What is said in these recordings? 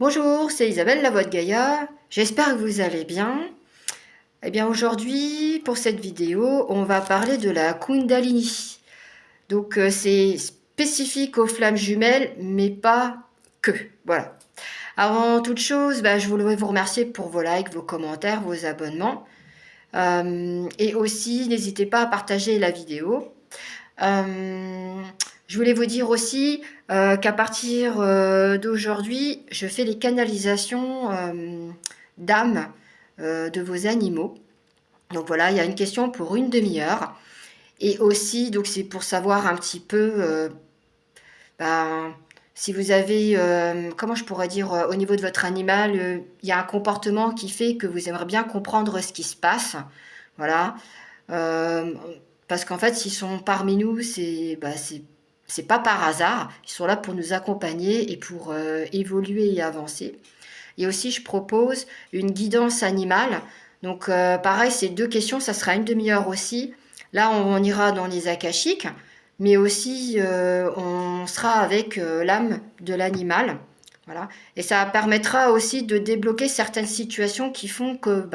Bonjour, c'est Isabelle, la voix de Gaïa. J'espère que vous allez bien. Eh bien aujourd'hui, pour cette vidéo, on va parler de la Kundalini. Donc c'est spécifique aux flammes jumelles, mais pas que. Voilà. Avant toute chose, je voudrais vous remercier pour vos likes, vos commentaires, vos abonnements. Et aussi, n'hésitez pas à partager la vidéo. Je voulais vous dire aussi qu'à partir d'aujourd'hui, je fais les canalisations d'âme de vos animaux. Donc voilà, il y a une question pour une demi-heure. Et aussi, donc c'est pour savoir un petit peu ben, si vous avez, comment je pourrais dire, au niveau de votre animal, il y a un comportement qui fait que vous aimeriez bien comprendre ce qui se passe. Voilà. Euh, Parce qu'en fait, s'ils sont parmi nous, c'est pas par hasard. Ils sont là pour nous accompagner et pour évoluer et avancer. Et aussi, je propose une guidance animale. Donc, pareil, ces deux questions, ça sera une demi-heure aussi. Là, on ira dans les akashiques, mais aussi on sera avec l'âme de l'animal. Voilà. Et ça permettra aussi de débloquer certaines situations qui font que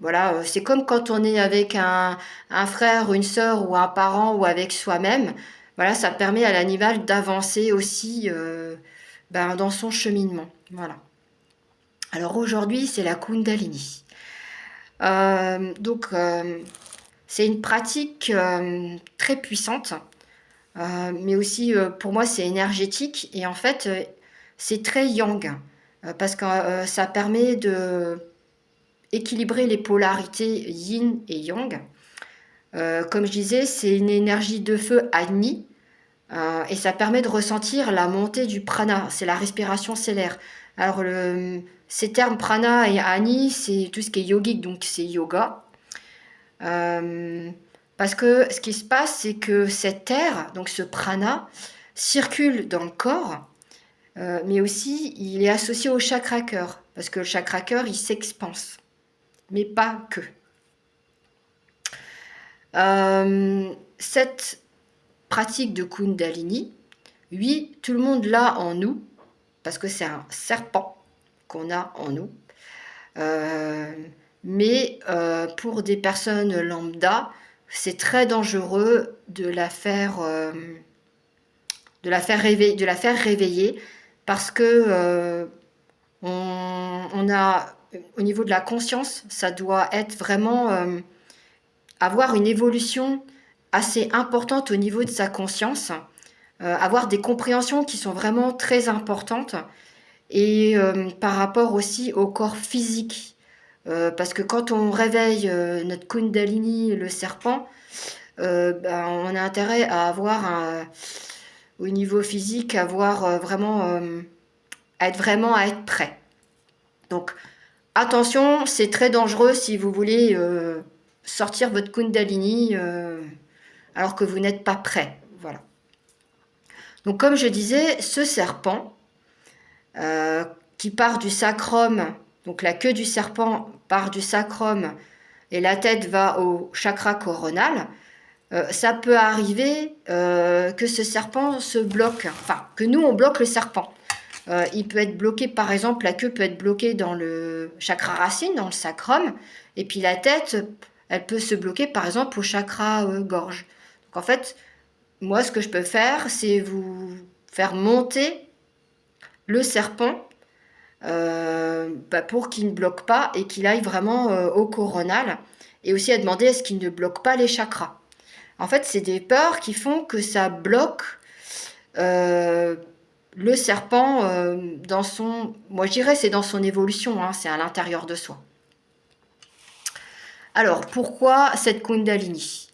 voilà, c'est comme quand on est avec un frère, une sœur ou un parent ou avec soi-même. Voilà, ça permet à l'animal d'avancer aussi dans son cheminement. Voilà. Alors aujourd'hui, c'est la Kundalini. C'est une pratique très puissante, mais aussi pour moi, c'est énergétique et en fait, c'est très yang parce que ça permet de équilibrer les polarités yin et yang. Comme je disais, c'est une énergie de feu Agni et ça permet de ressentir la montée du prana, c'est la respiration stellaire. Alors ces termes prana et Agni, c'est tout ce qui est yogique, donc c'est yoga. Euh, Parce que ce qui se passe, c'est que cet air, donc ce prana, circule dans le corps, mais aussi il est associé au chakra cœur, parce que le chakra cœur, il s'expanse, mais pas que. Cette pratique de Kundalini, oui, tout le monde l'a en nous, parce que c'est un serpent qu'on a en nous. Euh, mais pour des personnes lambda, c'est très dangereux de la faire réveiller parce que on a au niveau de la conscience, ça doit être vraiment avoir une évolution assez importante au niveau de sa conscience, avoir des compréhensions qui sont vraiment très importantes et par rapport aussi au corps physique. Parce que quand on réveille notre Kundalini, le serpent, on a intérêt à avoir au niveau physique, avoir à être prêt. Donc attention, c'est très dangereux si vous voulez sortir votre Kundalini alors que vous n'êtes pas prêt. Voilà. Donc comme je disais, ce serpent qui part du sacrum, donc la queue du serpent part du sacrum et la tête va au chakra coronal, ça peut arriver que ce serpent se bloque, enfin que nous on bloque le serpent. Il peut être bloqué, par exemple, la queue peut être bloquée dans le chakra racine, dans le sacrum, et puis la tête, elle peut se bloquer, par exemple, au chakra gorge. Donc en fait, moi, ce que je peux faire, c'est vous faire monter le serpent pour qu'il ne bloque pas et qu'il aille vraiment au coronal, et aussi à demander est-ce qu'il ne bloque pas les chakras. En fait, c'est des peurs qui font que ça bloque euh, le serpent dans son... Moi, je dirais c'est dans son évolution, hein, c'est à l'intérieur de soi. Alors, pourquoi cette Kundalini?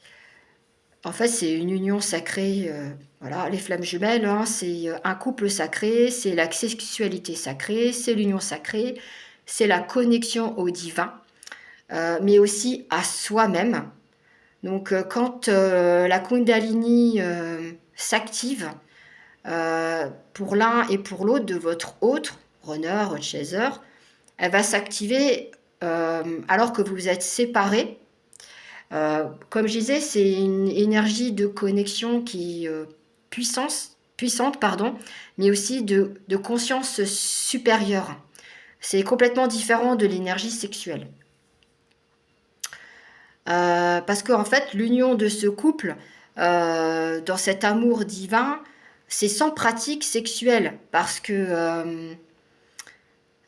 En fait, c'est une union sacrée. Voilà, les flammes jumelles, hein, c'est un couple sacré, c'est la sexualité sacrée, c'est l'union sacrée, c'est la connexion au divin, mais aussi à soi-même. Donc, quand la Kundalini s'active, pour l'un et pour l'autre de votre autre, runner, chaser, elle va s'activer alors que vous êtes séparés. Comme je disais, c'est une énergie de connexion qui puissance, puissante, pardon, mais aussi de conscience supérieure. C'est complètement différent de l'énergie sexuelle. Parce qu'en fait, l'union de ce couple, dans cet amour divin, c'est sans pratique sexuelle. Parce que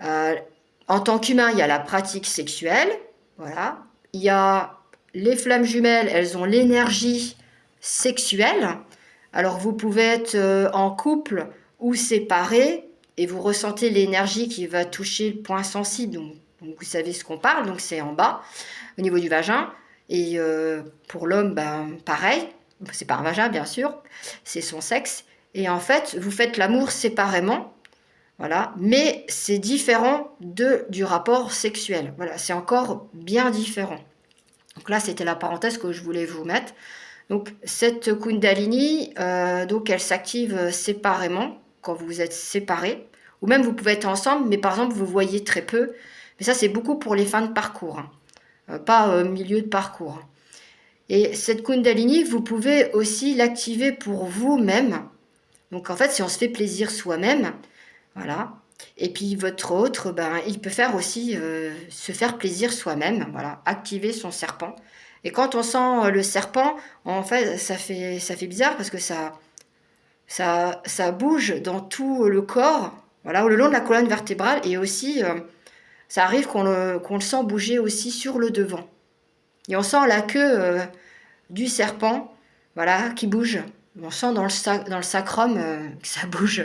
en tant qu'humain, il y a la pratique sexuelle, voilà. Il y a les flammes jumelles, elles ont l'énergie sexuelle. Alors vous pouvez être en couple ou séparés et vous ressentez l'énergie qui va toucher le point sensible. Donc vous savez ce qu'on parle, donc c'est en bas, au niveau du vagin. Et pour l'homme, ben, pareil, c'est pas un vagin bien sûr, c'est son sexe. Et en fait, vous faites l'amour séparément, voilà, mais c'est différent du rapport sexuel. Voilà, c'est encore bien différent. Donc là, c'était la parenthèse que je voulais vous mettre. Donc cette Kundalini, donc elle s'active séparément quand vous êtes séparés, ou même vous pouvez être ensemble, mais par exemple vous voyez très peu. Mais ça, c'est beaucoup pour les fins de parcours, hein, pas milieu de parcours. Et cette Kundalini, vous pouvez aussi l'activer pour vous-même. Donc en fait, si on se fait plaisir soi-même, voilà. Et puis votre autre, ben, il peut faire aussi se faire plaisir soi-même, voilà, activer son serpent. Et quand on sent le serpent, en fait, ça fait bizarre parce que ça bouge dans tout le corps, voilà, le long de la colonne vertébrale, et aussi, ça arrive qu'on le sent bouger aussi sur le devant. Et on sent la queue du serpent, voilà, qui bouge. On sent dans le sacrum que ça bouge.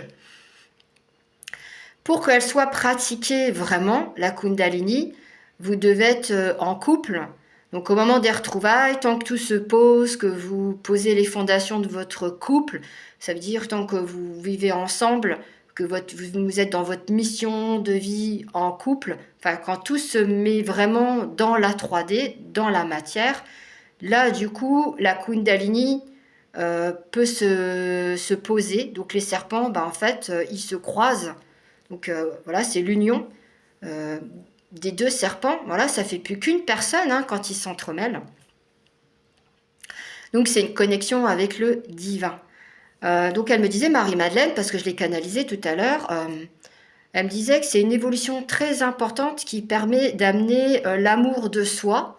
Pour qu'elle soit pratiquée vraiment, la Kundalini, vous devez être en couple. Donc au moment des retrouvailles, tant que tout se pose, que vous posez les fondations de votre couple, ça veut dire tant que vous vivez ensemble, que vous êtes dans votre mission de vie en couple, enfin quand tout se met vraiment dans la 3D, dans la matière, là du coup la Kundalini peut se poser. Donc les serpents, ben, en fait, ils se croisent. Donc voilà, c'est l'union des deux serpents. Voilà, ça fait plus qu'une personne hein, quand ils s'entremêlent. Donc c'est une connexion avec le divin. Donc elle me disait, Marie-Madeleine, parce que je l'ai canalisée tout à l'heure, elle me disait que c'est une évolution très importante qui permet d'amener l'amour de soi,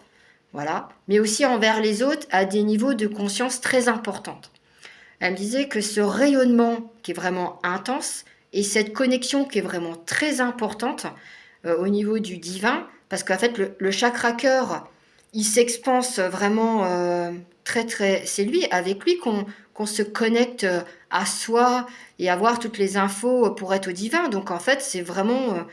voilà, mais aussi envers les autres à des niveaux de conscience très importants. Elle me disait que ce rayonnement qui est vraiment intense, et cette connexion qui est vraiment très importante au niveau du divin, parce qu'en fait le chakra cœur, il s'expanse vraiment très très... C'est avec lui qu'on se connecte à soi et avoir toutes les infos pour être au divin. Donc en fait c'est vraiment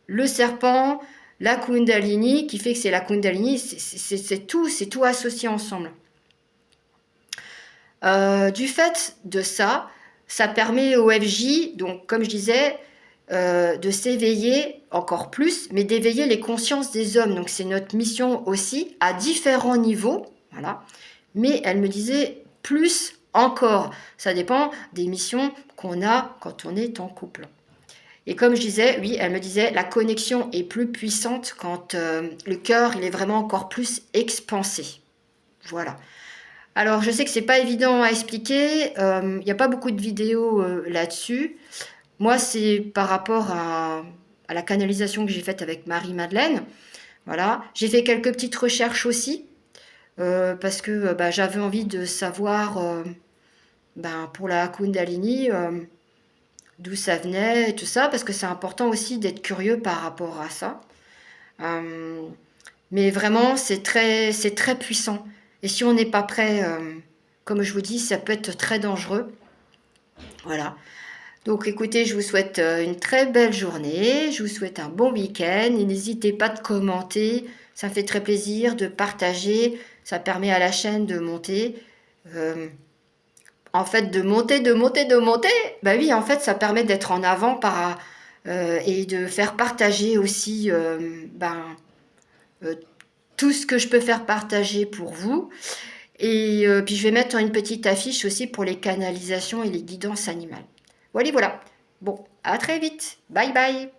le serpent, la Kundalini, qui fait que c'est la Kundalini, c'est tout associé ensemble. Du fait de ça, ça permet au FJ, donc comme je disais, de s'éveiller encore plus, mais d'éveiller les consciences des hommes. Donc c'est notre mission aussi, à différents niveaux, voilà. Mais elle me disait plus encore. Ça dépend des missions qu'on a quand on est en couple. Et comme je disais, oui, elle me disait, la connexion est plus puissante quand le cœur, il est vraiment encore plus expansé. Voilà. Alors, je sais que c'est pas évident à expliquer. Il n'y a pas beaucoup de vidéos là-dessus. Moi, c'est par rapport à la canalisation que j'ai faite avec Marie-Madeleine. Voilà. J'ai fait quelques petites recherches aussi parce que bah, j'avais envie de savoir ben, pour la Kundalini d'où ça venait et tout ça, parce que c'est important aussi d'être curieux par rapport à ça. Mais vraiment, c'est très puissant. Et si on n'est pas prêt, comme je vous dis, ça peut être très dangereux. Voilà. Donc écoutez, je vous souhaite une très belle journée, je vous souhaite un bon week-end, et n'hésitez pas de commenter, ça me fait très plaisir de partager, ça permet à la chaîne de monter. En fait, de monter, bah oui, en fait, ça permet d'être en avant et de faire partager aussi ben, euh, tout ce que je peux faire partager pour vous. Et puis je vais mettre une petite affiche aussi pour les canalisations et les guidances animales. Voilà, voilà. Bon, à très vite. Bye bye.